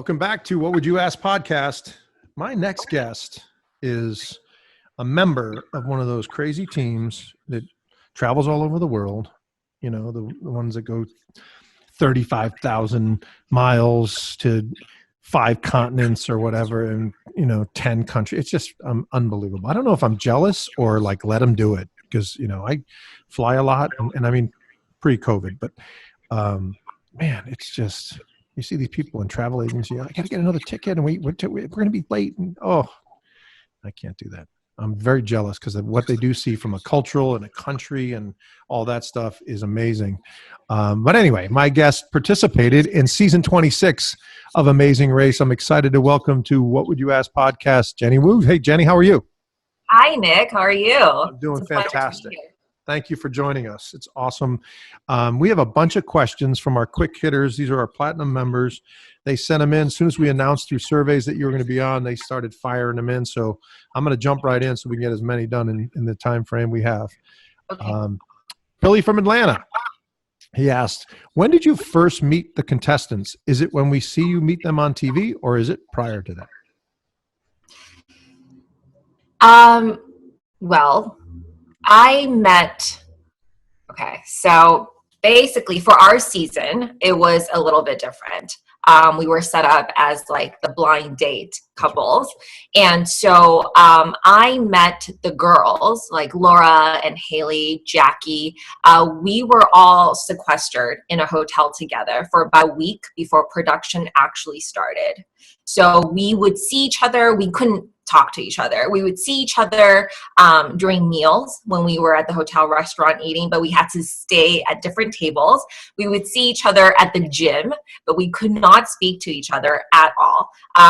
Welcome back to What Would You Ask podcast. My next guest is a member of one of those crazy teams that travels all over the world. You know, the ones that go 35,000 miles to 5 continents or whatever, and 10 countries. It's just unbelievable. I don't know if I'm jealous or like let them do it because I fly a lot, and I mean pre-COVID, but man, it's just, you see these people in travel agency. I got to get another ticket, and we're going to be late, and I can't do that. I'm very jealous because of what they do see from a cultural and a country and all that stuff is amazing. But anyway, my guest participated in season 26 of Amazing Race. I'm excited to welcome to What Would You Ask podcast, Jenny Wu. Hey, Jenny, how are you? Hi, Nick. How are you? I'm doing fantastic. Thank you for joining us. It's awesome. We have a bunch of questions from our quick hitters. These are our platinum members. They sent them in. As soon as we announced through surveys that you were going to be on, they started firing them in. So I'm going to jump right in so we can get as many done in the time frame we have. Okay. Billy from Atlanta. He asked, when did you first meet the contestants? Is it when we see you meet them on TV, or is it prior to that? Well, I met, so basically for our season, it was a little bit different. We were set up as like the blind date couples. And so I met the girls like Laura and Haley, Jackie. We were all sequestered in a hotel together for about a week before production actually started. So we would see each other. We couldn't talk to each other. We would see each other during meals when we were at the hotel restaurant eating, but we had to stay at different tables. We would see each other at the gym, but we could not speak to each other at all.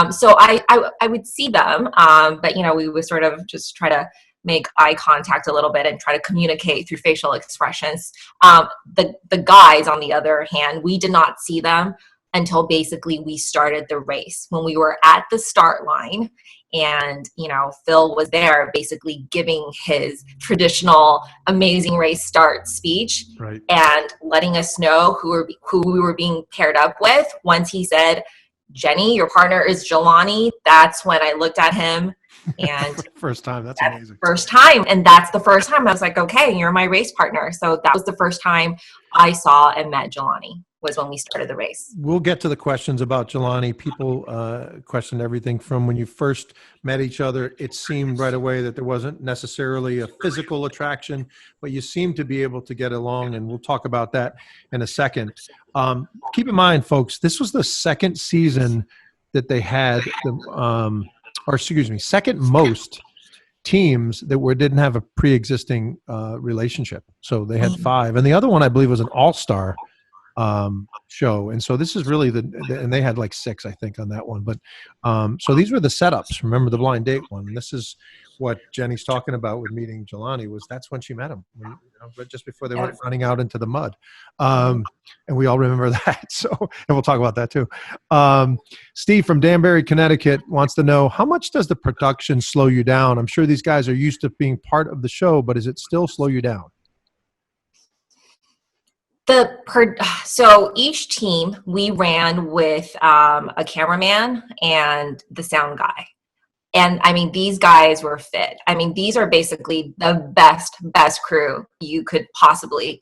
So I would see them, but we would sort of just try to make eye contact a little bit and try to communicate through facial expressions. The guys, on the other hand, we did not see them until basically we started the race. When we were at the start line, and, Phil was there basically giving his traditional Amazing Race start speech, right, and letting us know who we were being paired up with. Once he said, Jenny, your partner is Jelani, that's when I looked at him. And first time, that's amazing. First time. And that's the first time I was like, okay, you're my race partner. So that was the first time I saw and met Jelani, was when we started the race. We'll get to the questions about Jelani. People questioned everything from when you first met each other. It seemed right away that there wasn't necessarily a physical attraction, but you seemed to be able to get along, and we'll talk about that in a second. Keep in mind, folks, this was the second season that they had, second most teams that didn't have a pre-existing relationship. So they had 5. And the other one, I believe, was an all-star show. And so this is really and they had like 6, I think, on that one. But so these were the setups. Remember the blind date one. And this is what Jenny's talking about with meeting Jelani, that's when she met him, but just before they went running out into the mud. And we all remember that. So, and we'll talk about that too. Steve from Danbury, Connecticut wants to know, how much does the production slow you down? I'm sure these guys are used to being part of the show, but does it still slow you down? So each team we ran with a cameraman and the sound guy. And I mean, these guys were fit. I mean, these are basically the best crew you could possibly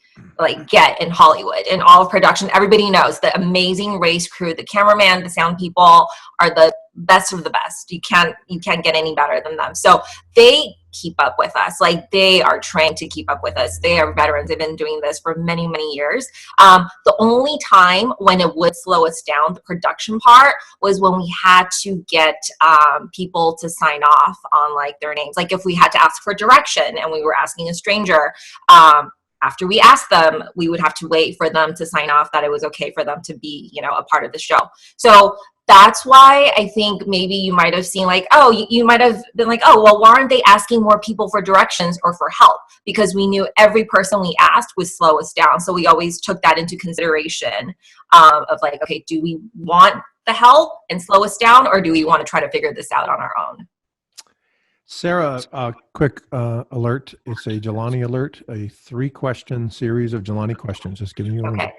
get in Hollywood. In all of production, everybody knows the Amazing Race crew, the cameraman, the sound people are the best of the best. You can't get any better than them. So they keep up with us. They are trained to keep up with us. They are veterans. They've been doing this for many, many years. The only time when it would slow us down, the production part, was when we had to get people to sign off on their names. If we had to ask for direction and we were asking a stranger, after we asked them, we would have to wait for them to sign off that it was okay for them to be, a part of the show. So that's why I think maybe you might have seen you might have been well, why aren't they asking more people for directions or for help? Because we knew every person we asked would slow us down. So we always took that into consideration of okay, do we want the help and slow us down, or do we want to try to figure this out on our own? Sarah, quick alert. It's a Jelani alert, a 3-question series of Jelani questions. Just giving you a okay.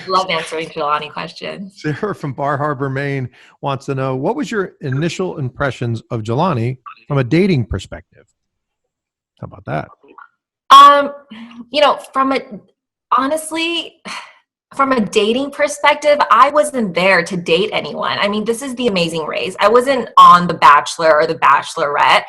Love answering Jelani questions. Sarah from Bar Harbor, Maine wants to know, what was your initial impressions of Jelani from a dating perspective? How about that? You know, honestly, from a dating perspective, I wasn't there to date anyone. I mean, this is The Amazing Race. I wasn't on The Bachelor or The Bachelorette.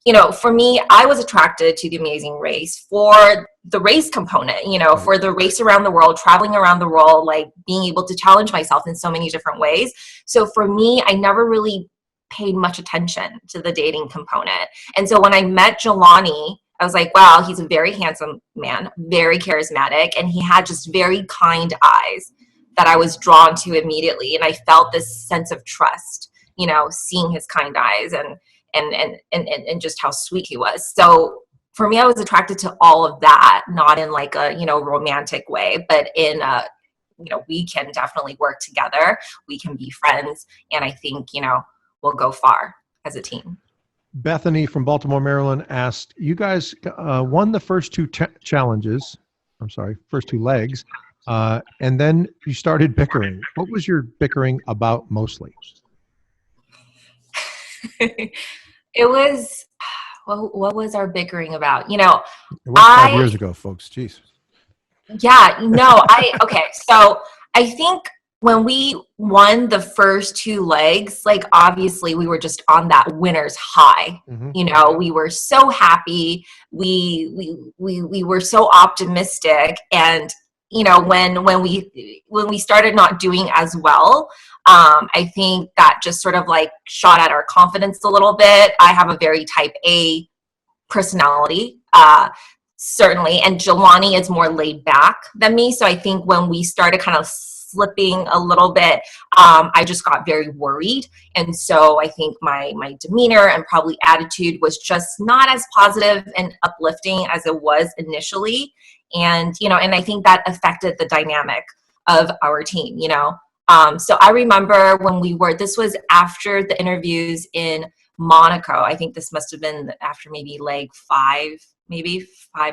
You know, for me, I was attracted to The Amazing Race for the race component, you know, for the race around the world, traveling around the world, like being able to challenge myself in so many different ways. So for me, I never really paid much attention to the dating component. And so when I met Jelani, I was like, wow, he's a very handsome man, very charismatic, and he had just very kind eyes that I was drawn to immediately. And I felt this sense of trust, you know, seeing his kind eyes and just how sweet he was. So for me, I was attracted to all of that, not in like a, you know, romantic way, but in a, you know, we can definitely work together. We can be friends. And I think, you know, we'll go far as a team. Bethany from Baltimore, Maryland asked, you guys won the first two challenges. I'm sorry, first two legs. And then you started bickering. What was your bickering about mostly? It was, what was our bickering about? You know, it was 5 years ago, folks. Jeez. Yeah, no, okay. So I think when we won the first two legs, like obviously we were just on that winner's high. Mm-hmm. You know, we were so happy. We were so optimistic. And, you know, when we started not doing as well, I think that just sort of like shot at our confidence a little bit. I have a very type A personality, certainly, and Jelani is more laid back than me. So I think when we started kind of slipping a little bit, I just got very worried. And so I think my demeanor and probably attitude was just not as positive and uplifting as it was initially. And, you know, and I think that affected the dynamic of our team, you know. So I remember when this was after the interviews in Monaco. I think this must have been after maybe leg 5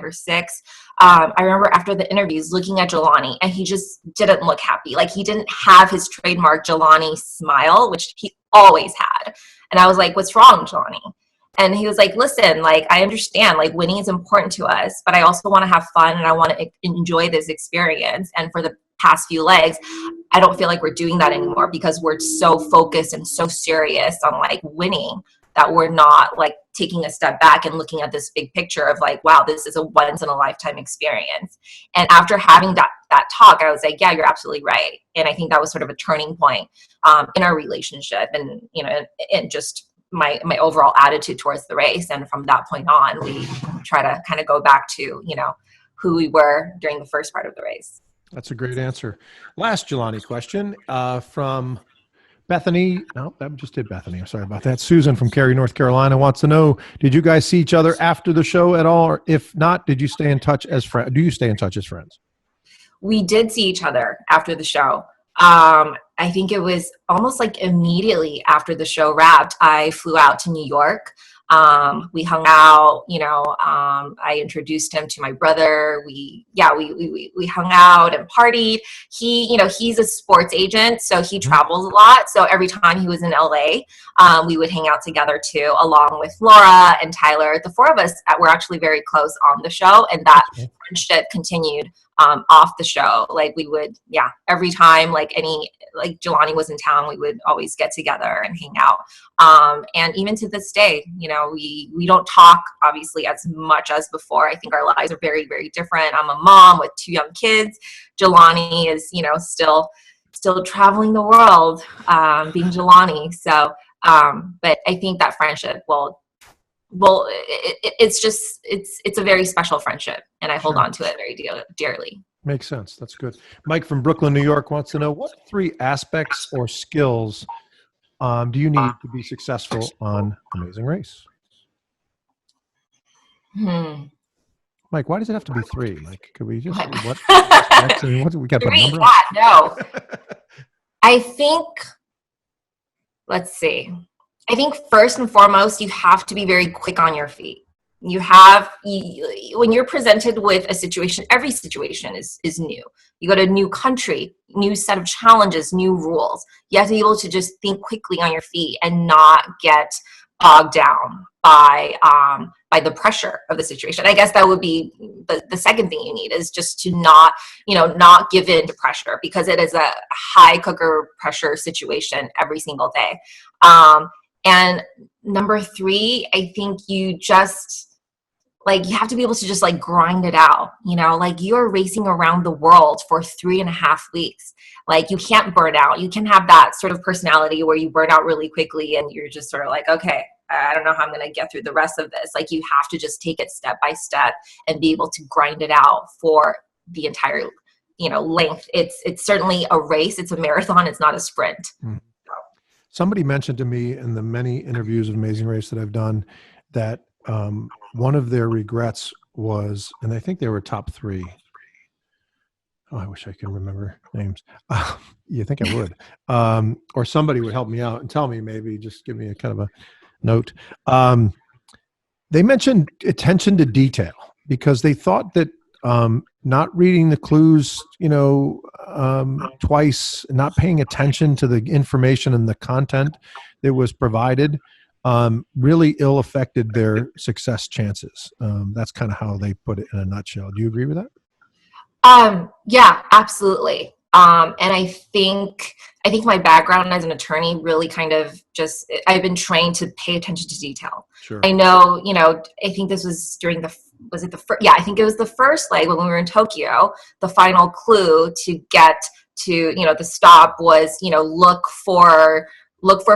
or 6. I remember after the interviews looking at Jelani, and he just didn't look happy. Like he didn't have his trademark Jelani smile, which he always had. And I was like, what's wrong, Jelani? And he was like, listen, like, I understand, like, winning is important to us, but I also want to have fun and I want to enjoy this experience. And for the past few legs, I don't feel like we're doing that anymore because we're so focused and so serious on like winning that we're not like taking a step back and looking at this big picture of like, wow, this is a once in a lifetime experience. And after having that talk, I was like, yeah, you're absolutely right. And I think that was sort of a turning point in our relationship and, you know, and just my overall attitude towards the race. And from that point on, we try to kind of go back to, you know, who we were during the first part of the race. That's a great answer. Last Jelani question from Bethany. No, that just did Bethany. I'm sorry about that. Susan from Cary, North Carolina wants to know, did you guys see each other after the show at all? Or if not, did you stay in touch as friends? Do you stay in touch as friends? We did see each other after the show. I think it was almost like immediately after the show wrapped, I flew out to New York. We hung out, you know, I introduced him to my brother. We hung out and partied. He, you know, he's a sports agent, so he travels a lot. So every time he was in LA, we would hang out together too, along with Laura and Tyler. The four of us were actually very close on the show, and that friendship continued off the show. Like we would, every time like Jelani was in town, we would always get together and hang out. And even to this day, you know, we don't talk obviously as much as before. I think our lives are very, very different. I'm a mom with 2 young kids. Jelani is, you know, still traveling the world, being Jelani. So, but I think that friendship it's a very special friendship, and I hold on to it very dearly. Makes sense. That's good. Mike from Brooklyn, New York wants to know, what 3 aspects or skills do you need to be successful on Amazing Race? Mike, why does it have to be 3? Like, could we just what we got to put a number on? No. I think, let's see. I think first and foremost, you have to be very quick on your feet. when you're presented with a situation, every situation is new. You go to a new country, new set of challenges, new rules. You have to be able to just think quickly on your feet and not get bogged down by the pressure of the situation. I guess that would be the second thing you need, is just to not give in to pressure, because it is a high cooker pressure situation every single day. And number 3, I think you just, like, you have to be able to just like grind it out, like you're racing around the world for 3.5 weeks. Like, you can't burn out. You can have that sort of personality where you burn out really quickly and you're just sort of like, okay, I don't know how I'm going to get through the rest of this. Like, you have to just take it step by step and be able to grind it out for the entire, length. It's certainly a race. It's a marathon. It's not a sprint. Somebody mentioned to me in the many interviews of Amazing Race that I've done that one of their regrets was, and I think they were top 3. Oh, I wish I could remember names. You think I would? Or somebody would help me out and tell me, maybe just give me a kind of a note. They mentioned attention to detail, because they thought that not reading the clues, twice, not paying attention to the information and the content that was provided, really ill affected their success chances. That's kind of how they put it in a nutshell. Do you agree with that? Yeah, absolutely. And I think my background as an attorney really kind of just, I've been trained to pay attention to detail. Sure. I know, I think this was during I think it was the first leg when we were in Tokyo. The final clue to get to, the stop was, look for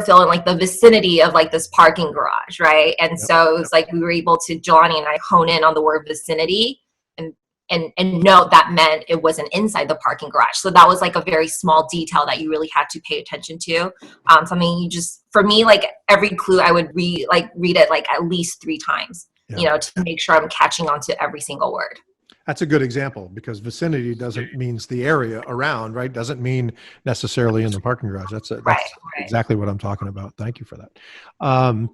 Phil in like the vicinity of like this parking garage. Right. And so it was like, we were able to, Jelani and I, hone in on the word vicinity and know that meant it wasn't inside the parking garage. So that was like a very small detail that you really had to pay attention to. Something for me, like every clue I would read it like at least 3 times, to make sure I'm catching on to every single word. That's a good example, because vicinity means the area around, right? Doesn't mean necessarily in the parking garage. That's exactly what I'm talking about. Thank you for that.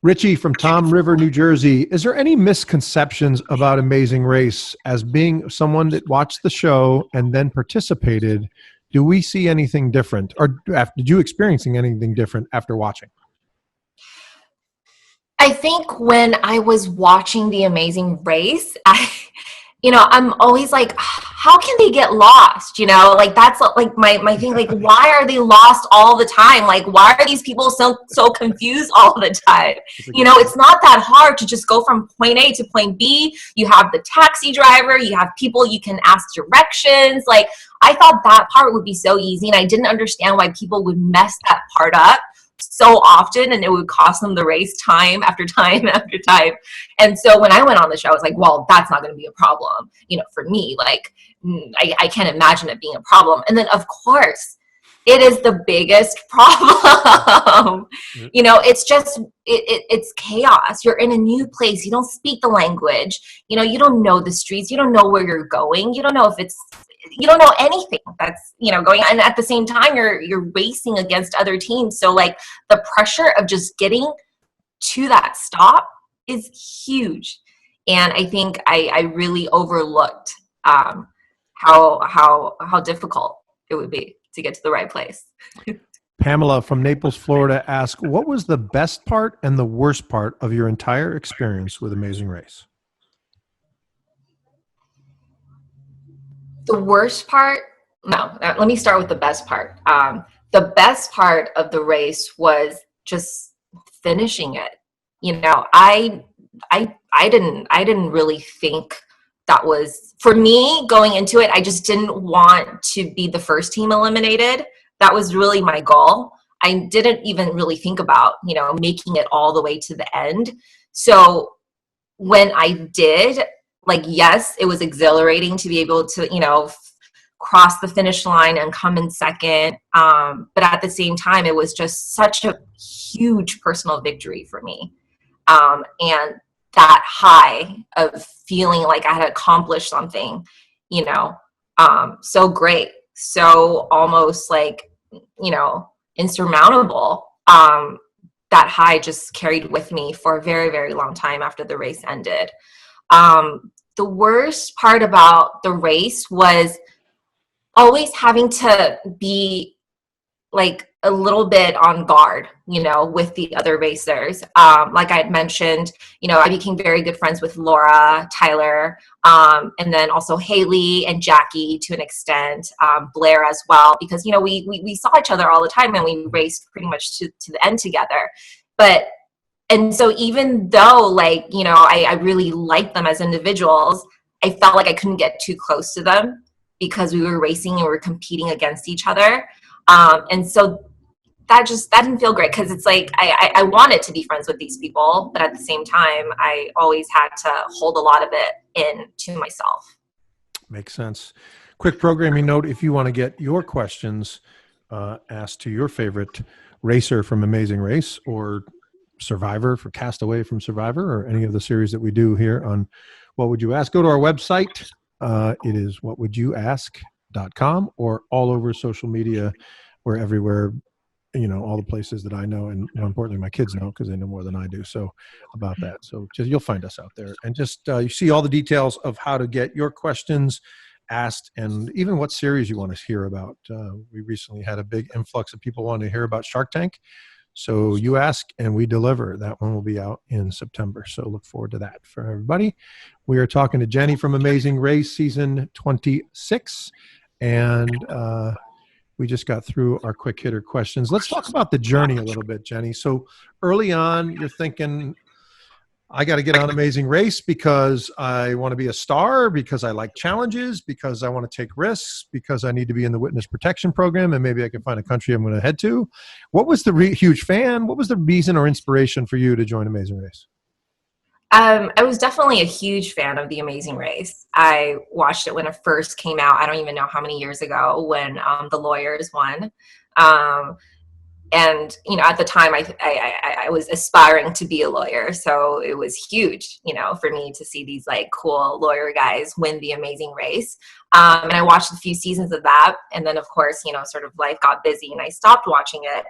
Richie from Tom River, New Jersey. Is there any misconceptions about Amazing Race? As being someone that watched the show and then participated, do we see anything different? Or did you experiencing anything different after watching? I think when I was watching The Amazing Race, I'm always like, how can they get lost? Like that's like my thing, like, why are they lost all the time? Like, why are these people so confused all the time? It's not that hard to just go from point A to point B. You have the taxi driver, you have people you can ask directions. Like, I thought that part would be so easy, and I didn't understand why people would mess that part up so often, and it would cost them the race time after time after time. And so when I went on the show, I was like, well, that's not going to be a problem, for me. Like, I can't imagine it being a problem. And then, of course, it is the biggest problem. It's just, it's chaos. You're in a new place. You don't speak the language. You don't know the streets. You don't know where you're going. You don't know you don't know anything that's, going on. And at the same time, you're racing against other teams. So like the pressure of just getting to that stop is huge. And I think I really overlooked how difficult it would be to get to the right place. Pamela from Naples, Florida asks, what was the best part and the worst part of your entire experience with Amazing Race? The worst part? No, let me start with the best part. The best part of the race was just finishing it. I didn't really think that was, for me going into it, I just didn't want to be the first team eliminated. That was really my goal. I didn't even really think about, making it all the way to the end. So when I did, like, yes, it was exhilarating to be able to, cross the finish line and come in second. But at the same time, it was just such a huge personal victory for me. And that high of feeling like I had accomplished something, so great, so almost like, insurmountable. that high just carried with me for a very, very long time after the race ended. The worst part about the race was always having to be like a little bit on guard, with the other racers. Like I had mentioned, I became very good friends with Laura, Tyler, and then also Haley and Jackie to an extent, Blair as well, because, we saw each other all the time and we raced pretty much to the end together. And so even though I really liked them as individuals, I felt like I couldn't get too close to them because we were racing and we were competing against each other. And so that didn't feel great, because it's like I wanted to be friends with these people, but at the same time, I always had to hold a lot of it in to myself. Makes sense. Quick programming note: if you want to get your questions asked to your favorite racer from Amazing Race, or Survivor for Castaway from Survivor, or any of the series that we do here on What Would You Ask, go to our website. It is whatwouldyoask.com, or all over social media. We're everywhere, all the places that I know, and more importantly, my kids know, because they know more than I do. So about that. So just, you'll find us out there, and just you see all the details of how to get your questions asked, and even what series you want to hear about. We recently had a big influx of people wanting to hear about Shark Tank. So you ask and we deliver. That one will be out in September. So look forward to that for everybody. We are talking to Jenny from Amazing Race season 26. And we just got through our quick hitter questions. Let's talk about the journey a little bit, Jenny. So early on, you're thinking, I got to get on Amazing Race because I want to be a star, because I like challenges, because I want to take risks, because I need to be in the witness protection program, and maybe I can find a country I'm going to head to. What was the huge fan? What was the reason or inspiration for you to join Amazing Race? I was definitely a huge fan of The Amazing Race. I watched it when it first came out. I don't even know how many years ago, when the lawyers won. And, at the time I was aspiring to be a lawyer. So it was huge, for me to see these like cool lawyer guys win The Amazing Race. And I watched a few seasons of that. And then of course, sort of life got busy and I stopped watching it.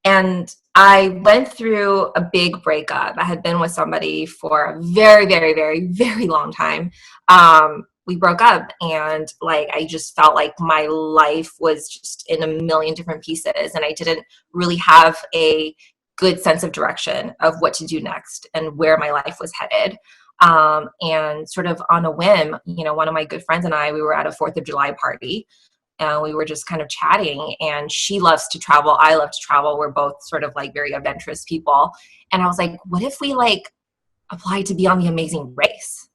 And I went through a big breakup. I had been with somebody for a very, very, very, very long time. We broke up, and I just felt like my life was just in a million different pieces, and I didn't really have a good sense of direction of what to do next and where my life was headed. And sort of on a whim, one of my good friends and I, we were at a 4th of July party, and we were just kind of chatting, and she loves to travel. I love to travel. We're both sort of very adventurous people. And I was like, what if we apply to be on The Amazing Race?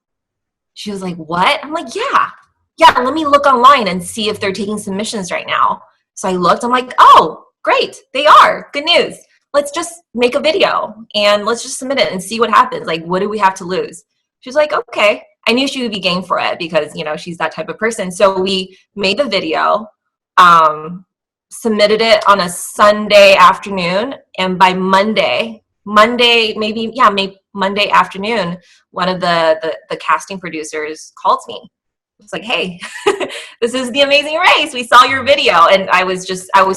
She was like, what? I'm like, yeah, let me look online and see if they're taking submissions right now. So I looked, I'm like, oh, great, they are. Good news. Let's just make a video and let's just submit it and see what happens. What do we have to lose? She was like, okay. I knew she would be game for it because, she's that type of person. So we made the video, submitted it on a Sunday afternoon. And by Monday afternoon, one of the casting producers called me. It's like, hey, this is The Amazing Race. We saw your video. And I was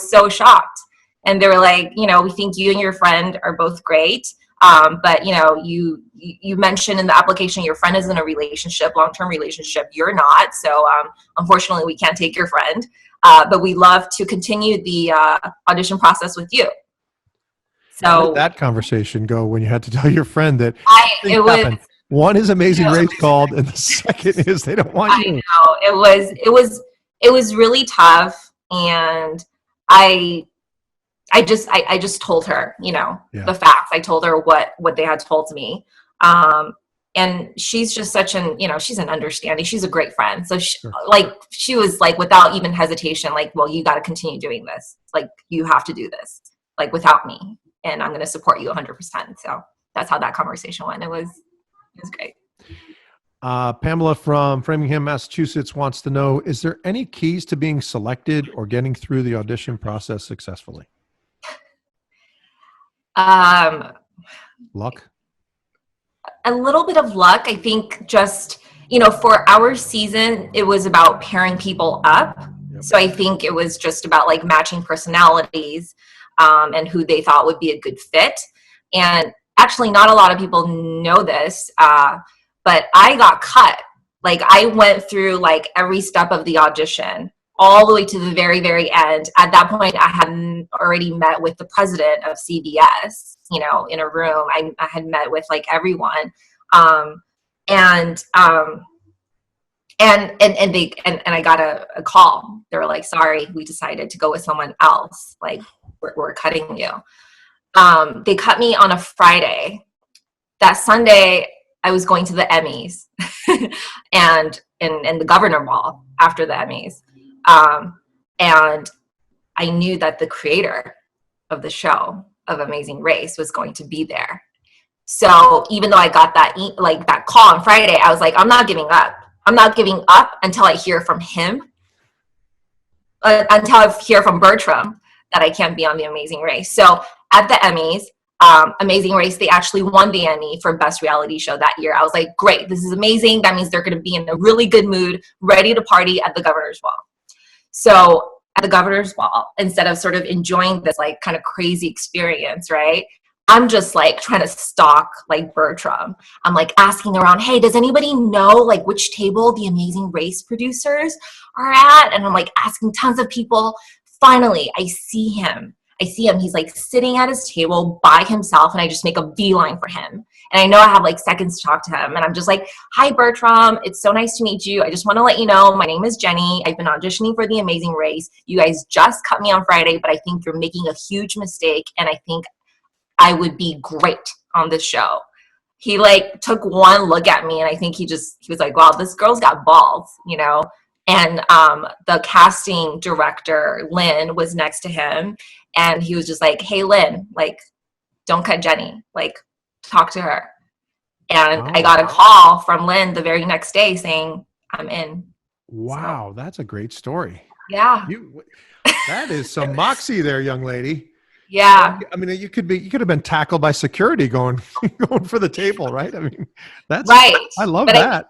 so shocked. And they were like, we think you and your friend are both great. But you mentioned in the application your friend is in a relationship, long-term relationship. You're not. So unfortunately, we can't take your friend. But we love to continue the audition process with you. So how did that conversation go when you had to tell your friend that one is Amazing Race called, and the second is they don't want you? I know. It was really tough, and I just told her, the facts. I told her what they had told me. And she's just such she's an understanding. She's a great friend. So she was without even hesitation, well, you got to continue doing this. You have to do this, without me. And I'm going to support you 100%. So that's how that conversation went. It was great. Pamela from Framingham, Massachusetts wants to know, is there any keys to being selected or getting through the audition process successfully? Luck? A little bit of luck. I think just, for our season, it was about pairing people up. Yep. So I think it was just about matching personalities. and who they thought would be a good fit. And actually, not a lot of people know this, but I got cut. Like, I went through like every step of the audition all the way to the very, very end. At that point, I had already met with the president of CBS, you know, in a room. I had met with like everyone. And I got a call. They were like, sorry, we decided to go with someone else. Like, we're cutting you. They cut me on a Friday. That Sunday, I was going to the Emmys and the Governor Ball after the Emmys. And I knew that the creator of the show of Amazing Race was going to be there. So even though I got that call on Friday, I was like, I'm not giving up. I'm not giving up until I hear from him, until I hear from Bertram that I can't be on the Amazing Race. So at the Emmys, Amazing Race, they actually won the Emmy for Best Reality Show that year. I was like, great, this is amazing. That means they're going to be in a really good mood, ready to party at the Governor's Ball. So at the Governor's Ball, instead of sort of enjoying this like kind of crazy experience, right, I'm just like trying to stalk like Bertram. I'm like asking around, hey, does anybody know like which table the Amazing Race producers are at? And I'm like asking tons of people. Finally, I see him. He's like sitting at his table by himself, and I just make a beeline for him. And I know I have like seconds to talk to him. And I'm just like, hi, Bertram. It's so nice to meet you. I just want to let you know, my name is Jenny. I've been auditioning for The Amazing Race. You guys just cut me on Friday, but I think you're making a huge mistake. And I think I would be great on this show. He like took one look at me, and I think he was like, wow, this girl's got balls, you know? And the casting director, Lynn, was next to him. And he was just like, hey, Lynn, like, don't cut Jenny. Like, talk to her. And I got a call from Lynn the very next day saying, I'm in. Wow, so, that's a great story. Yeah. That is some moxie there, young lady. Yeah. I mean, you could have been tackled by security going for the table, right? I mean, that's right. I love that.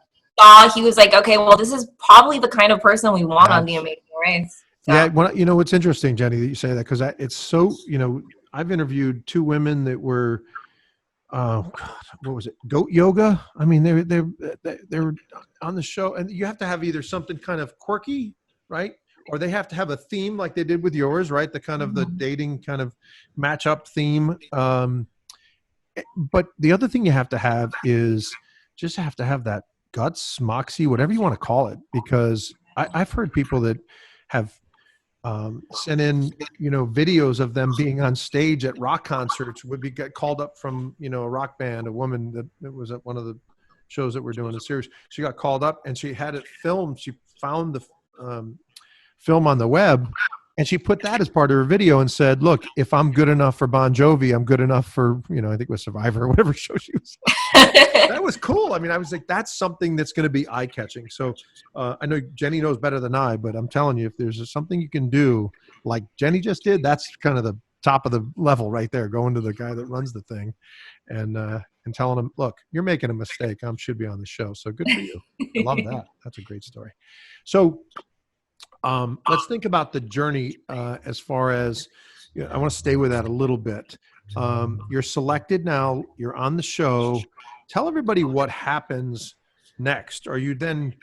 He was like, okay, well, this is probably the kind of person we want on The Amazing Race. So. Yeah, you know, it's interesting, Jenny, that you say that, because it's so, you know, I've interviewed two women that were, what was it, goat yoga? I mean, they're on the show, and you have to have either something kind of quirky, right? Or they have to have a theme like they did with yours, right? The kind of the dating kind of match up theme. But the other thing you have to have is just have to have that guts, moxie, whatever you want to call it, because I've heard people that have sent in, you know, videos of them being on stage at rock concerts, would get called up from, you know, a rock band, a woman that was at one of the shows that we're doing the series. She got called up and she had it filmed. She found the film on the web, and she put that as part of her video and said, look, if I'm good enough for Bon Jovi, I'm good enough for, you know, I think it was Survivor or whatever show she was on. That was cool. I mean, I was like, that's something that's going to be eye-catching. So I know Jenny knows better than I, but I'm telling you, if there's something you can do like Jenny just did, that's kind of the top of the level right there, going to the guy that runs the thing and telling him, look, you're making a mistake. I should be on the show. So good for you. I love that. That's a great story. So let's think about the journey as far as, you know, I want to stay with that a little bit. You're selected now. You're on the show. Tell everybody what happens next. Are you then,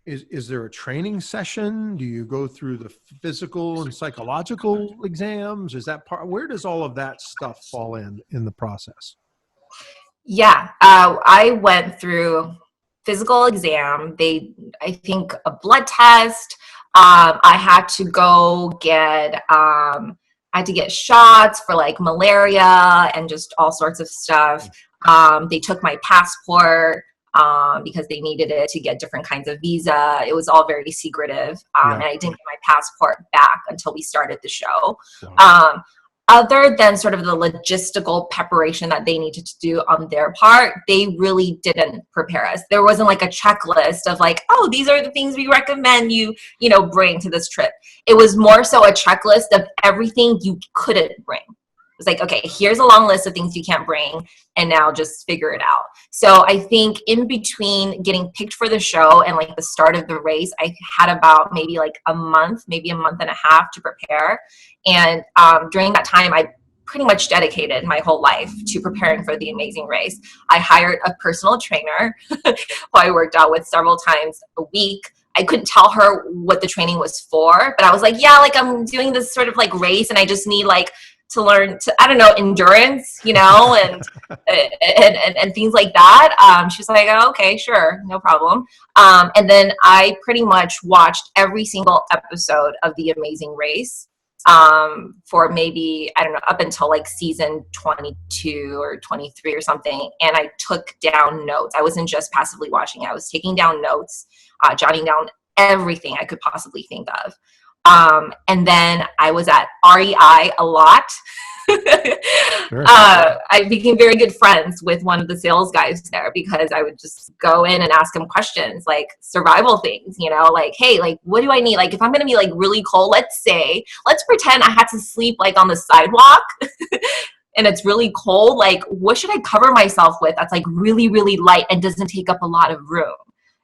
is there a training session? Do you go through the physical and psychological exams? Is that part? Where does all of that stuff fall in the process? Yeah, I went through physical exam. I think a blood test. I had to go get, shots for like malaria and just all sorts of stuff. They took my passport because they needed it to get different kinds of visa. It was all very secretive. And I didn't get my passport back until we started the show. Other than sort of the logistical preparation that they needed to do on their part, they really didn't prepare us. There wasn't like a checklist of like, oh, these are the things we recommend you bring to this trip. It was more so a checklist of everything you couldn't bring. was like, okay, here's a long list of things you can't bring, and now just figure it out. So I think in between getting picked for the show and like the start of the race, I had about maybe like a month, maybe a month and a half to prepare. And during that time, I pretty much dedicated my whole life to preparing for the amazing race. I hired a personal trainer who I worked out with several times a week. I couldn't tell her what the training was for, but I was like, yeah, like I'm doing this sort of like race and I just need like to learn to, I don't know, endurance, you know, and things like that. She's like, oh, okay, sure, no problem. And then I pretty much watched every single episode of The Amazing Race for maybe, I don't know, up until like season 22 or 23 or something. And I took down notes. I wasn't just passively watching. I was taking down notes, jotting down everything I could possibly think of. And then I was at REI a lot. Sure. I became very good friends with one of the sales guys there because I would just go in and ask him questions like survival things, you know, like, hey, like, what do I need? Like, if I'm going to be like really cold, let's pretend I had to sleep like on the sidewalk and it's really cold. Like, what should I cover myself with that's like really, really light and doesn't take up a lot of room?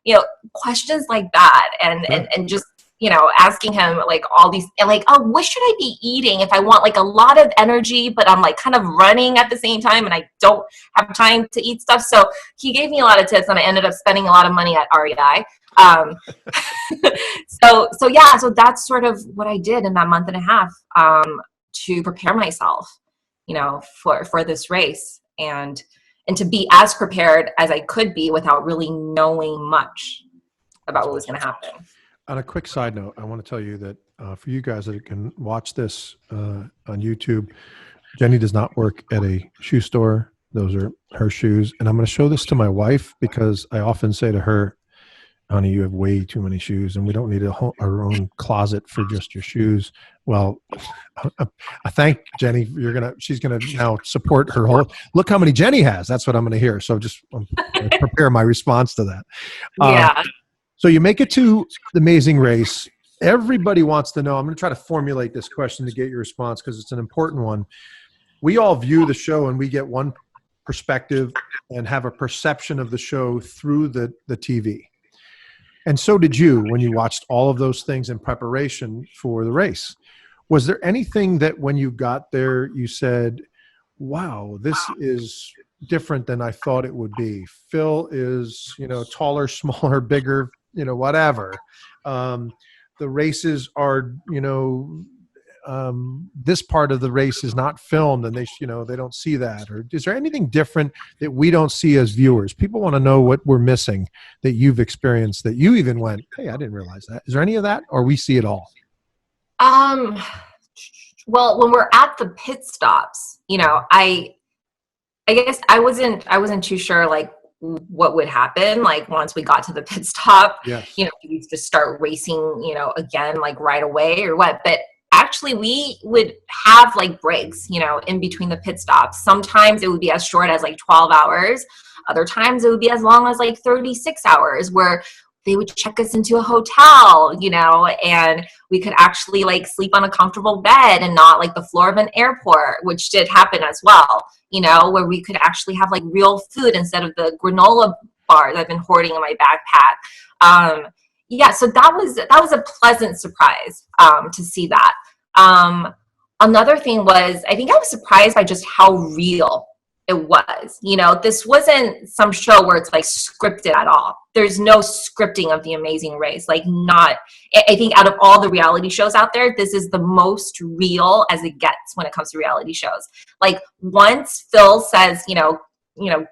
You know, questions like that. And just, you know, asking him like all these, and like, oh, what should I be eating if I want like a lot of energy, but I'm like kind of running at the same time and I don't have time to eat stuff. So he gave me a lot of tips and I ended up spending a lot of money at REI. So that's sort of what I did in that month and a half to prepare myself, you know, for this race and to be as prepared as I could be without really knowing much about what was going to happen. On a quick side note, I want to tell you that for you guys that can watch this on YouTube, Jenny does not work at a shoe store. Those are her shoes. And I'm going to show this to my wife because I often say to her, honey, you have way too many shoes and we don't need our own closet for just your shoes. Well, I thank Jenny. She's going to now support her whole, look how many Jenny has. That's what I'm going to hear. So just prepare my response to that. Yeah. So you make it to the Amazing Race. Everybody wants to know. I'm going to try to formulate this question to get your response because it's an important one. We all view the show and we get one perspective and have a perception of the show through the TV. And so did you when you watched all of those things in preparation for the race. Was there anything that when you got there, you said, wow, this is different than I thought it would be? Phil is, you know, taller, smaller, bigger, you know, whatever. The races are, you know, this part of the race is not filmed and they don't see that. Or is there anything different that we don't see as viewers? People want to know what we're missing that you've experienced, that you even went, hey, I didn't realize that. Is there any of that, or we see it all? Well, when we're at the pit stops, you know, I guess I wasn't too sure like what would happen like once we got to the pit stop. Yes. You know, we just start racing, you know, again like right away or what. But actually we would have like breaks, you know, in between the pit stops. Sometimes it would be as short as like 12 hours. Other times it would be as long as like 36 hours where they would check us into a hotel, you know, and we could actually like sleep on a comfortable bed and not like the floor of an airport, which did happen as well, you know, where we could actually have like real food instead of the granola bar that I've been hoarding in my backpack. Yeah, so that was a pleasant surprise to see that. Another thing was, I think I was surprised by just how real it was. You know, this wasn't some show where it's like scripted at all. There's no scripting of The Amazing Race. Like I think out of all the reality shows out there, this is the most real as it gets when it comes to reality shows. Like once Phil says, you know,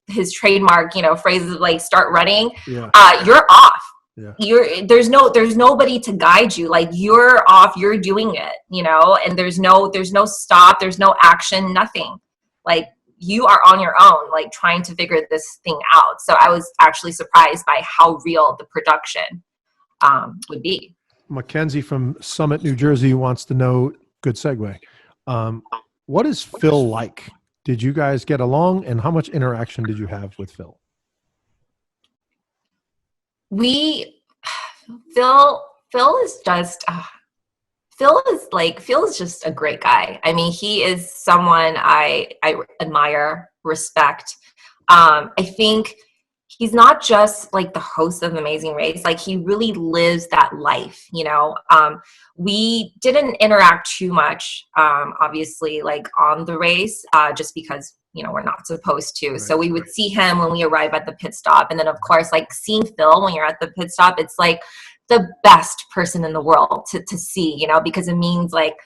his trademark, you know, phrases like start running, yeah. You're off. Yeah. There's nobody to guide you. Like you're off, you're doing it, you know, and there's no stop, there's no action, nothing. Like you are on your own, like trying to figure this thing out. So I was actually surprised by how real the production would be. Mackenzie from Summit, New Jersey wants to know, good segue. What is Phil like? Did you guys get along and how much interaction did you have with Phil? Phil is just, Phil is just a great guy. I mean, he is someone I admire, respect. I think he's not just like the host of Amazing Race. Like, he really lives that life, you know. We didn't interact too much, obviously, like on the race, just because, you know, we're not supposed to. Right. So we would see him when we arrive at the pit stop. And then, of course, like seeing Phil when you're at the pit stop, it's like the best person in the world to see, you know, because it means like,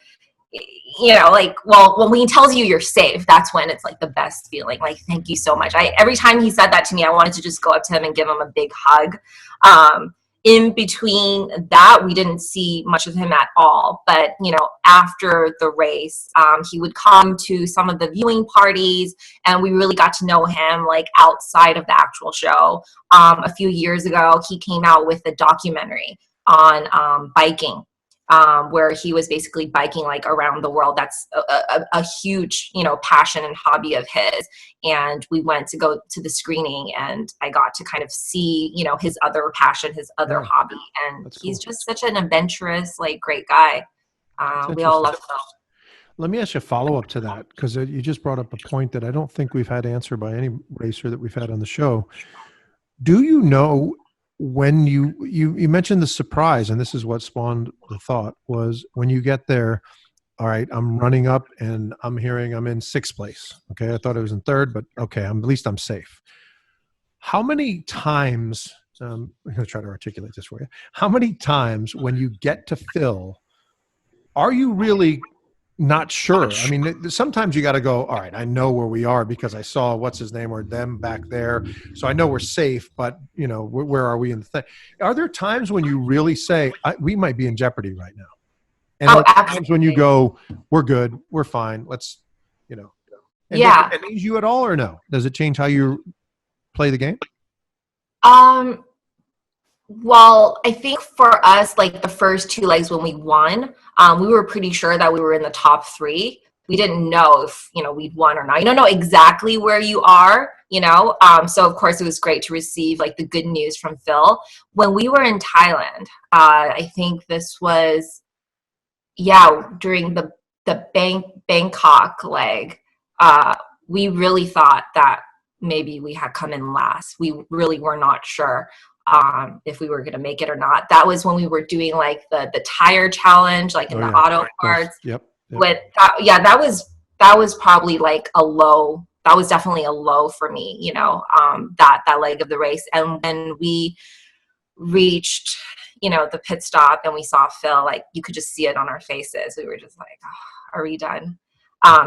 you know, like, well, when he tells you you're safe, that's when it's like the best feeling. Like, thank you so much. Every time he said that to me, I wanted to just go up to him and give him a big hug. In between that, we didn't see much of him at all. But, you know, after the race, he would come to some of the viewing parties, and we really got to know him like outside of the actual show. A few years ago, he came out with a documentary on biking, where he was basically biking like around the world. That's a huge, you know, passion and hobby of his. And we went to go to the screening, and I got to kind of see, you know, his other passion, his other hobby. And he's just such an adventurous, like, great guy. We all love him. Let me ask you a follow-up to that, because you just brought up a point that I don't think we've had answered by any racer that we've had on the show. Do you know, when you mentioned the surprise, and this is what spawned the thought, was when you get there, all right, I'm running up and I'm hearing I'm in 6th place. Okay, I thought I was in 3rd, but okay, at least I'm safe. How many times, I'm going to try to articulate this for you. How many times when you get to Phil, are you really not sure? I mean, sometimes you got to go, all right, I know where we are because I saw what's his name or them back there. So I know we're safe, but you know, where are we in the thing? Are there times when you really say, we might be in jeopardy right now? And are there times when you go, we're good, we're fine, let's, you know. And does it change you at all, or no? Does it change how you play the game? Well, I think for us, like the first 2 legs when we won, we were pretty sure that we were in the top 3. We didn't know if, you know, we'd won or not. You don't know exactly where you are, you know. So of course it was great to receive like the good news from Phil. When we were in Thailand, I think this was, during the Bangkok leg, we really thought that maybe we had come in last. We really were not sure if we were going to make it or not. That was when we were doing like the tire challenge, like in the auto parts. Yep. With that was probably like a low. That was definitely a low for me, you know, that leg of the race. And when we reached, you know, the pit stop and we saw Phil, like you could just see it on our faces. We were just like, oh, are we done?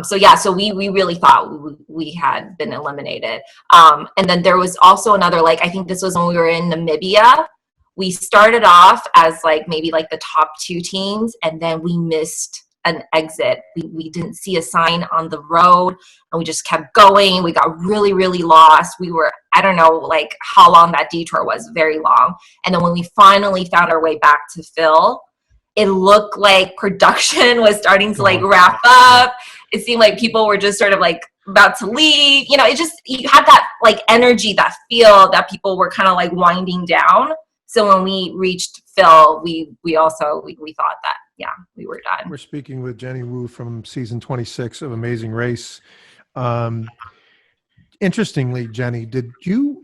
So we really thought we had been eliminated. And then there was also another, like, I think this was when we were in Namibia. We started off as like maybe like the top 2 teams, and then we missed an exit. We didn't see a sign on the road, and we just kept going. We got really, really lost. We were, I don't know, like how long that detour was, very long. And then when we finally found our way back to Phil, it looked like production was starting to like wrap up. It seemed like people were just sort of like about to leave. You know, you had that like energy, that feel that people were kind of like winding down. So when we reached Phil, we thought that, we were done. We're speaking with Jenny Wu from season 26 of Amazing Race. Interestingly, Jenny,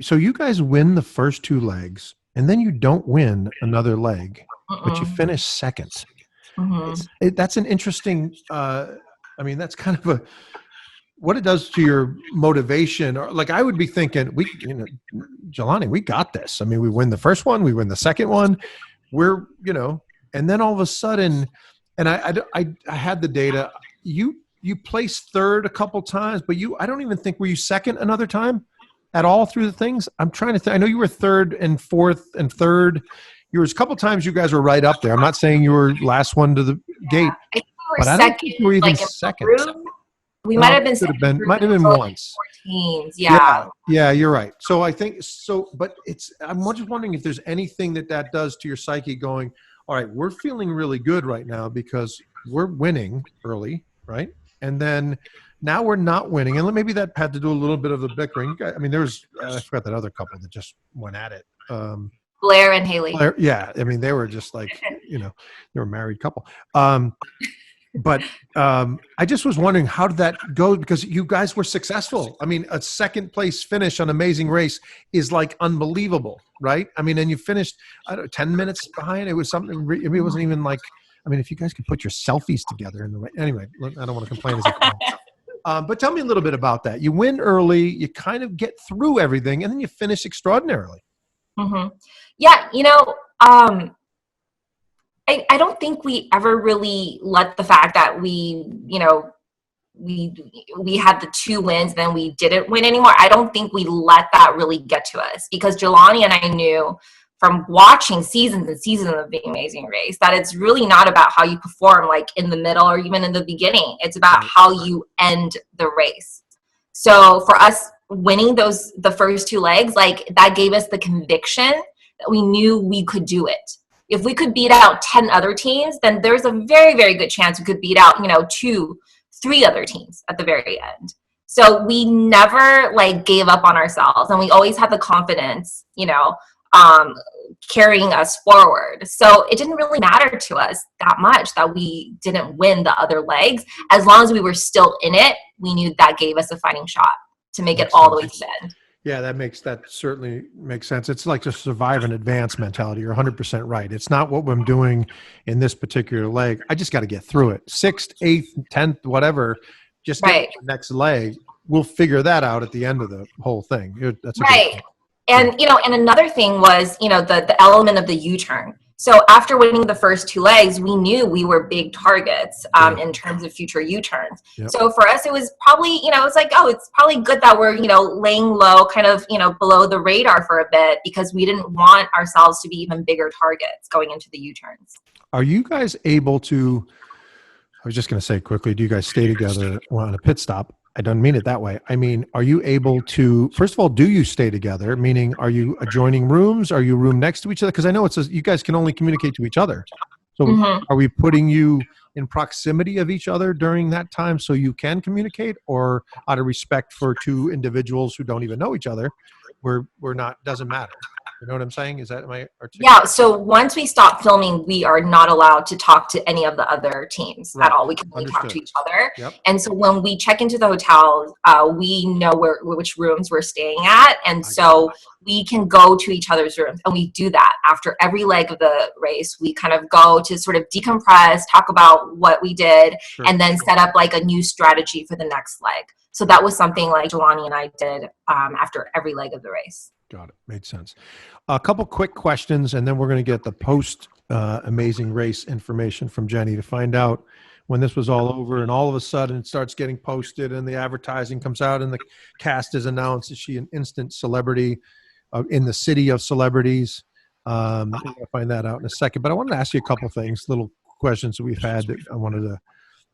so you guys win the first 2 legs, and then you don't win another leg, but you finish 2nd. Mm-hmm. That's an interesting, I mean, that's kind of what it does to your motivation. Or like, I would be thinking, Jelani, we got this. I mean, we win the first one, we win the second one, we're, you know, and then all of a sudden, and I had the data, you placed 3rd a couple times, but I don't even think, were you 2nd another time at all through the things? I'm trying to think. I know you were 3rd and 4th and 3rd. There was a couple times you guys were right up there. I'm not saying you were last one to the gate, I think we were but second, I don't think you were even like 2nd. We might have been might have been once. Teams, yeah, you're right. So I think so, but I'm just wondering if there's anything that does to your psyche, going, all right, we're feeling really good right now because we're winning early, right? And then now we're not winning, and maybe that had to do a little bit of the bickering. I mean, there was I forgot that other couple that just went at it. Blair and Haley. I mean, they were just like, they were a married couple. But I just was wondering, how did that go? Because you guys were successful. I mean, a second place finish on Amazing Race is like unbelievable, right? I mean, and you finished, I don't know, 10 minutes behind. It was something, it wasn't even like, I mean, if you guys could put your selfies together in the right, anyway, I don't want to complain as a fan. But tell me a little bit about that. You win early, you kind of get through everything, and then you finish extraordinarily. Mm-hmm. Yeah, I don't think we ever really let the fact that we had the 2 wins, then we didn't win anymore. I don't think we let that really get to us, because Jelani and I knew from watching seasons and seasons of The Amazing Race that it's really not about how you perform like in the middle or even in the beginning. It's about how you end the race. So for us winning the first 2 legs, like that gave us the conviction that we knew we could do it. If we could beat out 10 other teams, then there's a very, very good chance we could beat out, 2, 3 other teams at the very end. So we never like gave up on ourselves, and we always had the confidence, carrying us forward. So it didn't really matter to us that much that we didn't win the other legs. As long as we were still in it, we knew that gave us a fighting shot to make it all the way to the end. Yeah, that certainly makes sense. It's like the survive and advance mentality. You're 100% right. It's not what I'm doing in this particular leg. I just got to get through it. 6th, 8th, 10th, whatever, just get the next leg. We'll figure that out at the end of the whole thing. That's right. And, and another thing was, the element of the U-turn. So after winning the first 2 legs, we knew we were big targets in terms of future U-turns. Yep. So for us, it was probably, it's like, it's probably good that we're, laying low, kind of, below the radar for a bit, because we didn't want ourselves to be even bigger targets going into the U-turns. Are you guys able to, I was just going to say quickly, do you guys stay together on a pit stop? I don't mean it that way. I mean, are you able to, first of all, do you stay together? Meaning, are you adjoining rooms? Are you room next to each other? Because I know it says you guys can only communicate to each other. So are we putting you in proximity of each other during that time so you can communicate, or out of respect for 2 individuals who don't even know each other, we're not, doesn't matter? You know what I'm saying? Is that, am I articulating? Yeah, so once we stop filming, we are not allowed to talk to any of the other teams at all. We can only talk to each other. Yep. And so when we check into the hotel, we know which rooms we're staying at. And so we can go to each other's rooms. And we do that after every leg of the race. We kind of go to sort of decompress, talk about what we did, and then set up like a new strategy for the next leg. So that was something like Jelani and I did after every leg of the race. Got it. Made sense. A couple quick questions, and then we're going to get the post Amazing Race information from Jenny to find out when this was all over, and all of a sudden it starts getting posted and the advertising comes out and the cast is announced. Is she an instant celebrity in the city of celebrities? I'm going to find that out in a second. But I wanted to ask you a couple things, little questions that we've had that I wanted to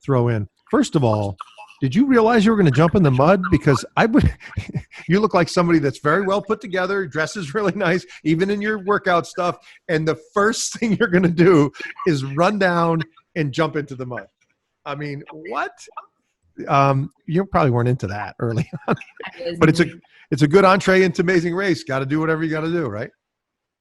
throw in. First of all, did you realize you were going to jump in the mud? Because you look like somebody that's very well put together, dresses really nice, even in your workout stuff. And the first thing you're going to do is run down and jump into the mud. I mean, what? You probably weren't into that early on, but it's a good entree into Amazing Race. Got to do whatever you got to do, right?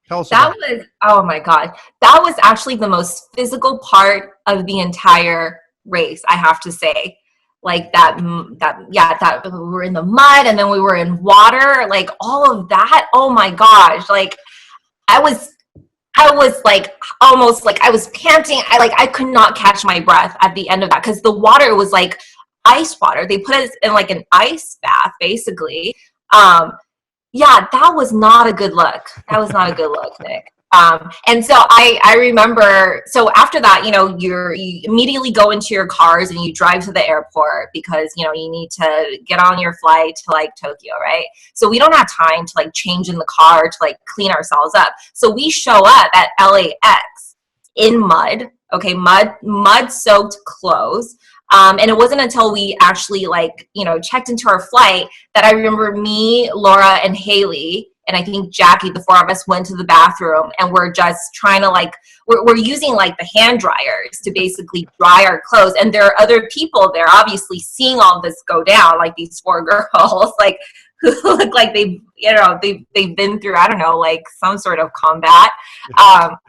Tell us about it. Oh my God. That was actually the most physical part of the entire race, I have to say. Like that we were in the mud and then we were in water, like all of that. Oh my gosh. Like I was like almost like I was panting. I could not catch my breath at the end of that, because the water was like ice water. They put us in like an ice bath, basically. Yeah, that was not a good look. That was not a good look, Nick. And so I remember, so after that, you immediately go into your cars and you drive to the airport because, you need to get on your flight to like Tokyo, right? So we don't have time to like change in the car to like clean ourselves up. So we show up at LAX in mud, okay, mud soaked clothes. And it wasn't until we actually checked into our flight that I remember me, Laura, and Haley, and I think Jackie, the 4 of us went to the bathroom, and we're just trying to we're using like the hand dryers to basically dry our clothes. And there are other people there obviously seeing all this go down, like these 4 girls, like who look like they've been through, I don't know, like some sort of combat.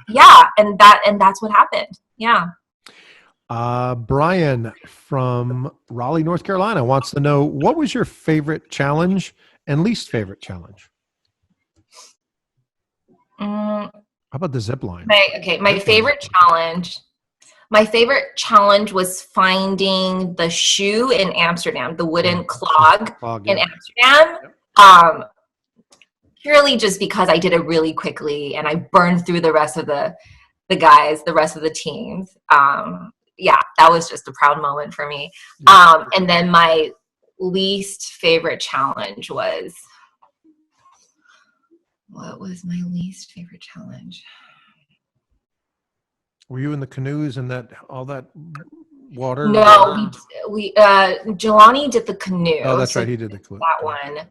Yeah. And that's what happened. Yeah. Brian from Raleigh, North Carolina wants to know, what was your favorite challenge and least favorite challenge? How about the zip line? My favorite challenge. My favorite challenge was finding the shoe in Amsterdam, the wooden clog in Amsterdam. Purely just because I did it really quickly and I burned through the rest of the guys, the rest of the teams. Yeah, that was just a proud moment for me. And then my least favorite challenge was, what was my least favorite challenge? Were you in the canoes and all that water? No, we Jelani did the canoe. Oh, that's right. He did the canoe. That one.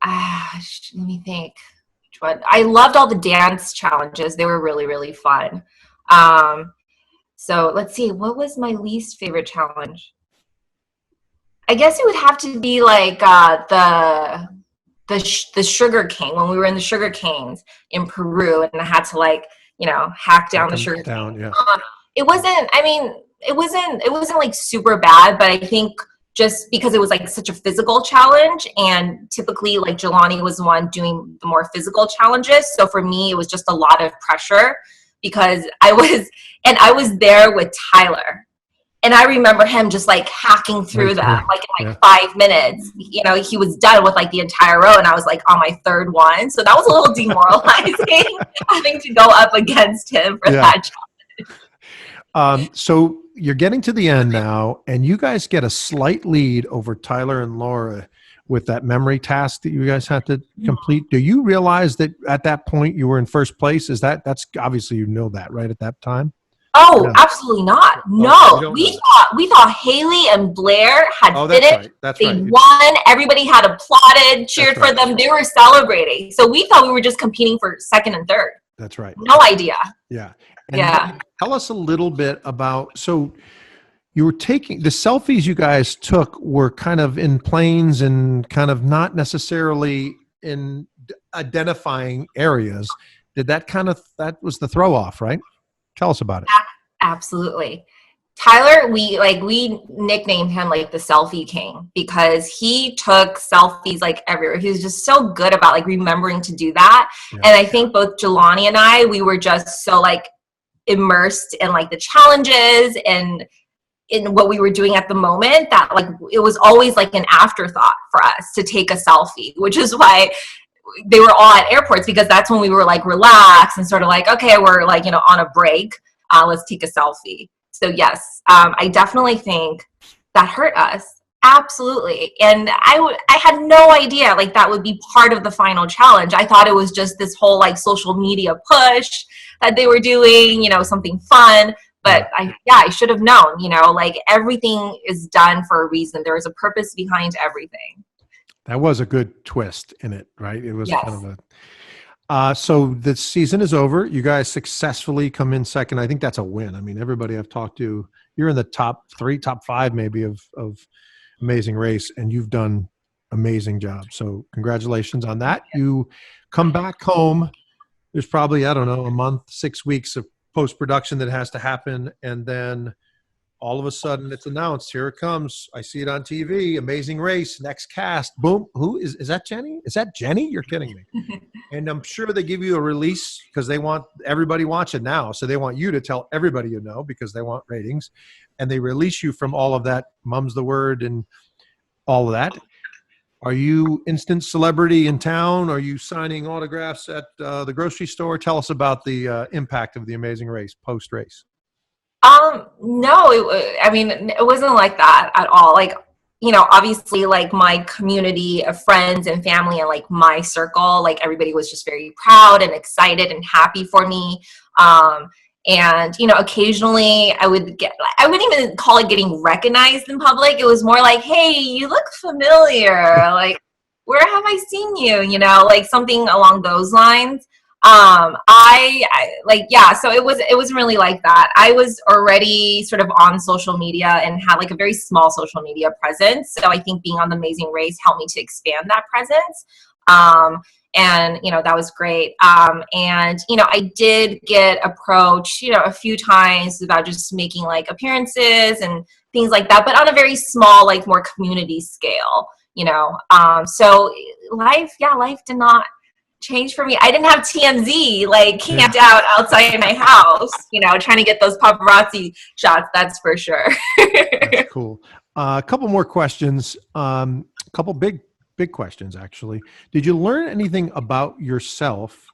Let me think. Which one? I loved all the dance challenges. They were really, really fun. So let's see. What was my least favorite challenge? I guess it would have to be like the sugar cane, when we were in the sugar canes in Peru, and I had to hack down the sugar cane. Yeah. It wasn't like super bad, but I think just because it was like such a physical challenge, and typically like Jelani was the one doing the more physical challenges. So for me, it was just a lot of pressure because I was there with Tyler. And I remember him just like hacking through them, like in 5 minutes. He was done with like the entire row, and I was like on my third one. So that was a little demoralizing having to go up against him for that challenge. So you're getting to the end now, and you guys get a slight lead over Tyler and Laura with that memory task that you guys had to complete. Do you realize that at that point you were in first place? That's obviously, that right at that time? Oh, no. Absolutely not. No, we thought Haley and Blair had finished. Right. They won. Everybody had applauded, cheered for them. They were celebrating. So we thought we were just competing for second and third. That's right. No idea. Yeah. And tell us a little bit about, so you were taking the selfies you guys took were kind of in planes and kind of not necessarily in identifying areas. That was the throw off, right? Tell us about it. Absolutely. Tyler, we nicknamed him like the selfie king because he took selfies like everywhere. He was just so good about like remembering to do that. Yeah. And I think both Jelani and I, we were just so like immersed in like the challenges and in what we were doing at the moment that like it was always like an afterthought for us to take a selfie, which is why they were all at airports, because that's when we were like relaxed and sort of like, okay, we're like, on a break, let's take a selfie. So yes, I definitely think that hurt us. Absolutely. And I had no idea like that would be part of the final challenge. I thought it was just this whole like social media push that they were doing, something fun. But I should have known, like everything is done for a reason. There is a purpose behind everything. That was a good twist in it, right? It was kind of so the season is over. You guys successfully come in second. I think that's a win. I mean, everybody I've talked to, you're in the top 3, top 5 maybe of Amazing Race, and you've done amazing job. So congratulations on that. You come back home. There's probably, I don't know, a month, 6 weeks of post-production that has to happen. And then all of a sudden it's announced, here it comes. I see it on TV, Amazing Race, next cast, boom. Who is that Jenny? Is that Jenny? You're kidding me. And I'm sure they give you a release because they want everybody watching now. So they want you to tell everybody because they want ratings. And they release you from all of that, mum's the word and all of that. Are you instant celebrity in town? Are you signing autographs at the grocery store? Tell us about the impact of the Amazing Race post-race. No, it wasn't like that at all. Like, obviously like my community of friends and family and like my circle, like everybody was just very proud and excited and happy for me. And, occasionally I wouldn't even call it getting recognized in public. It was more like, hey, you look familiar. Like, where have I seen you? Like something along those lines. I like, yeah, so it wasn't really like that. I was already sort of on social media and had like a very small social media presence. So I think being on The Amazing Race helped me to expand that presence. And that was great. And I did get approached a few times about just making like appearances and things like that, but on a very small, like more community scale. So life did not change for me. I didn't have TMZ like camped out outside my house, trying to get those paparazzi shots. That's for sure. That's cool. A couple more questions. A couple big questions, actually. Did you learn anything about yourself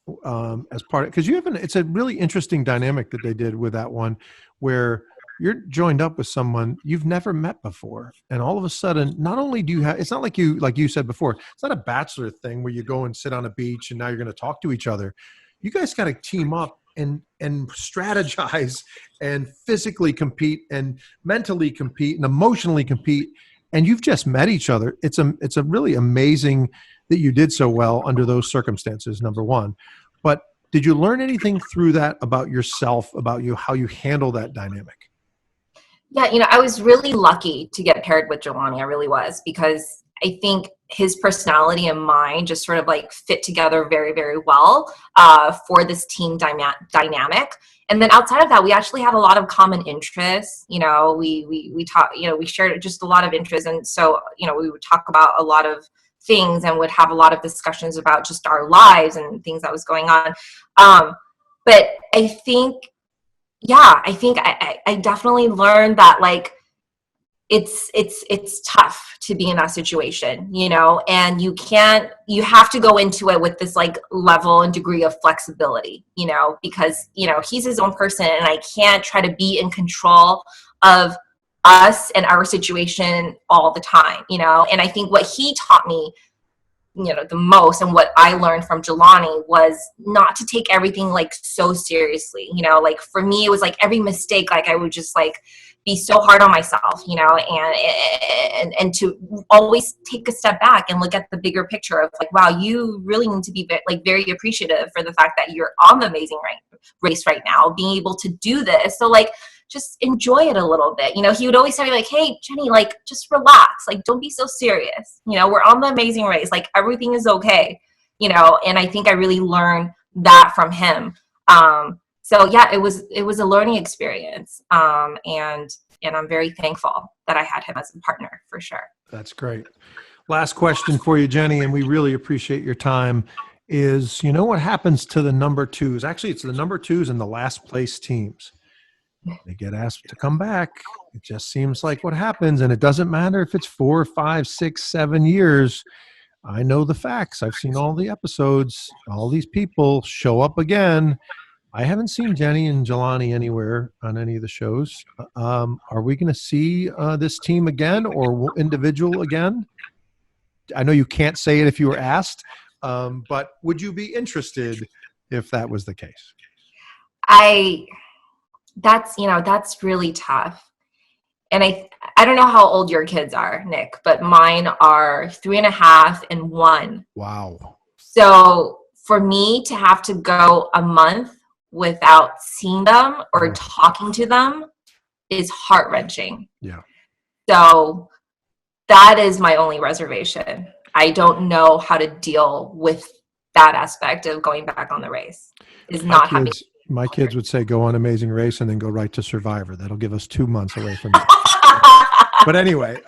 as part of, because it's a really interesting dynamic that they did with that one, where you're joined up with someone you've never met before, and all of a sudden, not only do you have, it's not like you said before, it's not a bachelor thing where you go and sit on a beach and now you're going to talk to each other. You guys got to team up and strategize and physically compete and mentally compete and emotionally compete. And you've just met each other. It's a really amazing that you did so well under those circumstances, number one. But did you learn anything through that about yourself, about you, how you handle that dynamic? Yeah, I was really lucky to get paired with Jelani. I really was, because I think his personality and mine just sort of like fit together very, very well for this team dynamic. And then outside of that, we actually have a lot of common interests. We talk, we shared just a lot of interests. And so, we would talk about a lot of things and would have a lot of discussions about just our lives and things that was going on. But I think I definitely learned that like it's tough to be in that situation, and you have to go into it with this like level and degree of flexibility, because he's his own person, and I can't try to be in control of us and our situation all the time, and I think what he taught me the most, and what I learned from Jelani, was not to take everything like so seriously. Like for me, it was like every mistake, like I would just like be so hard on myself, and to always take a step back and look at the bigger picture of like, wow, you really need to be like very appreciative for the fact that you're on The Amazing Race right now, being able to do this. So like, just enjoy it a little bit. He would always tell me like, hey, Jenny, like just relax. Like, don't be so serious. We're on The Amazing Race. Like everything is okay. And I think I really learned that from him. So yeah, it was a learning experience. And I'm very thankful that I had him as a partner, for sure. That's great. Last question for you, Jenny, and we really appreciate your time, is, what happens to the number twos? Actually, it's the number twos and the last place teams. They get asked to come back. It just seems like what happens, and it doesn't matter if it's 4, 5, 6, 7 years. I know the facts. I've seen all the episodes. All these people show up again. I haven't seen Jenny and Jelani anywhere on any of the shows. Are we going to see this team again, or individual again? I know you can't say it if you were asked, but would you be interested if that was the case? That's really tough. And I don't know how old your kids are, Nick, but mine are 3.5 and 1. Wow. So for me to have to go a month without seeing them or talking to them is heart-wrenching. Yeah. So that is my only reservation. I don't know how to deal with that aspect of going back on the race. My kids would say, go on Amazing Race and then go right to Survivor. That'll give us 2 months away from that. But anyway,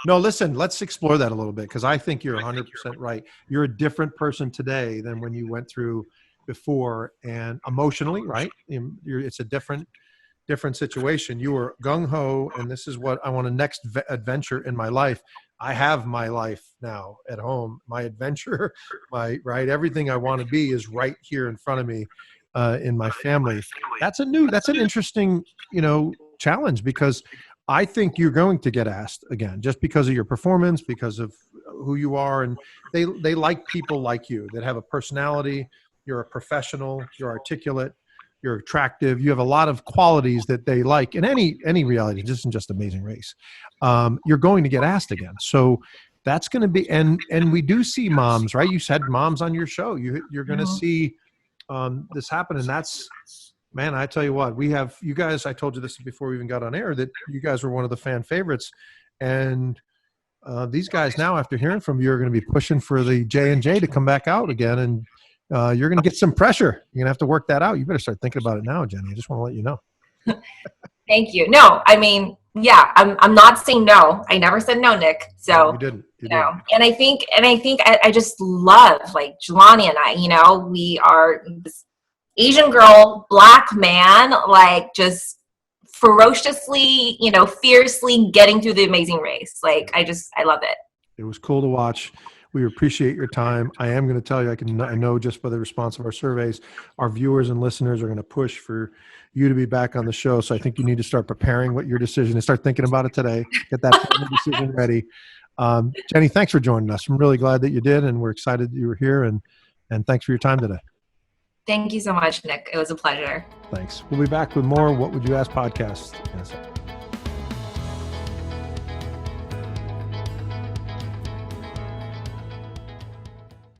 no, listen, let's explore that a little bit, because I think you're 100% right. You're a different person today than when you went through before, and emotionally, right? It's a different situation. You were gung-ho, and this is what I want, a next adventure in my life. I have my life now at home, my adventure, everything I want to be is right here in front of me. In my family. That's an interesting, challenge, because I think you're going to get asked again, just because of your performance, because of who you are. And they like people like you that have a personality. You're a professional, you're articulate, you're attractive. You have a lot of qualities that they like in any reality. This isn't just Amazing Race. You're going to get asked again. So that's going to be, and we do see moms, right? You said moms on your show. You're going to see this happened, and that's, man, I tell you what, we have you guys. I told you this before we even got on air that you guys were one of the fan favorites, and these guys now, after hearing from you, are going to be pushing for the J&J to come back out again, and you're going to get some pressure. You're going to have to work that out. You better start thinking about it now, Jenny. I just want to let you know. Thank you. No, I mean, yeah, I'm not saying no. I never said no, Nick. So you didn't. You know, didn't. and I think I just love, like, Jelani and I, we are this Asian girl, Black man, like, just ferociously, fiercely getting through the Amazing Race. Like, I love it. It was cool to watch. We appreciate your time. I am going to tell you, I know just by the response of our surveys, our viewers and listeners are going to push for you to be back on the show. So I think you need to start preparing what your decision is. Start thinking about it today. Get that final decision ready. Jenny, thanks for joining us. I'm really glad that you did, and we're excited that you were here. And thanks for your time today. Thank you so much, Nick. It was a pleasure. Thanks. We'll be back with more What Would You Ask podcast in a second.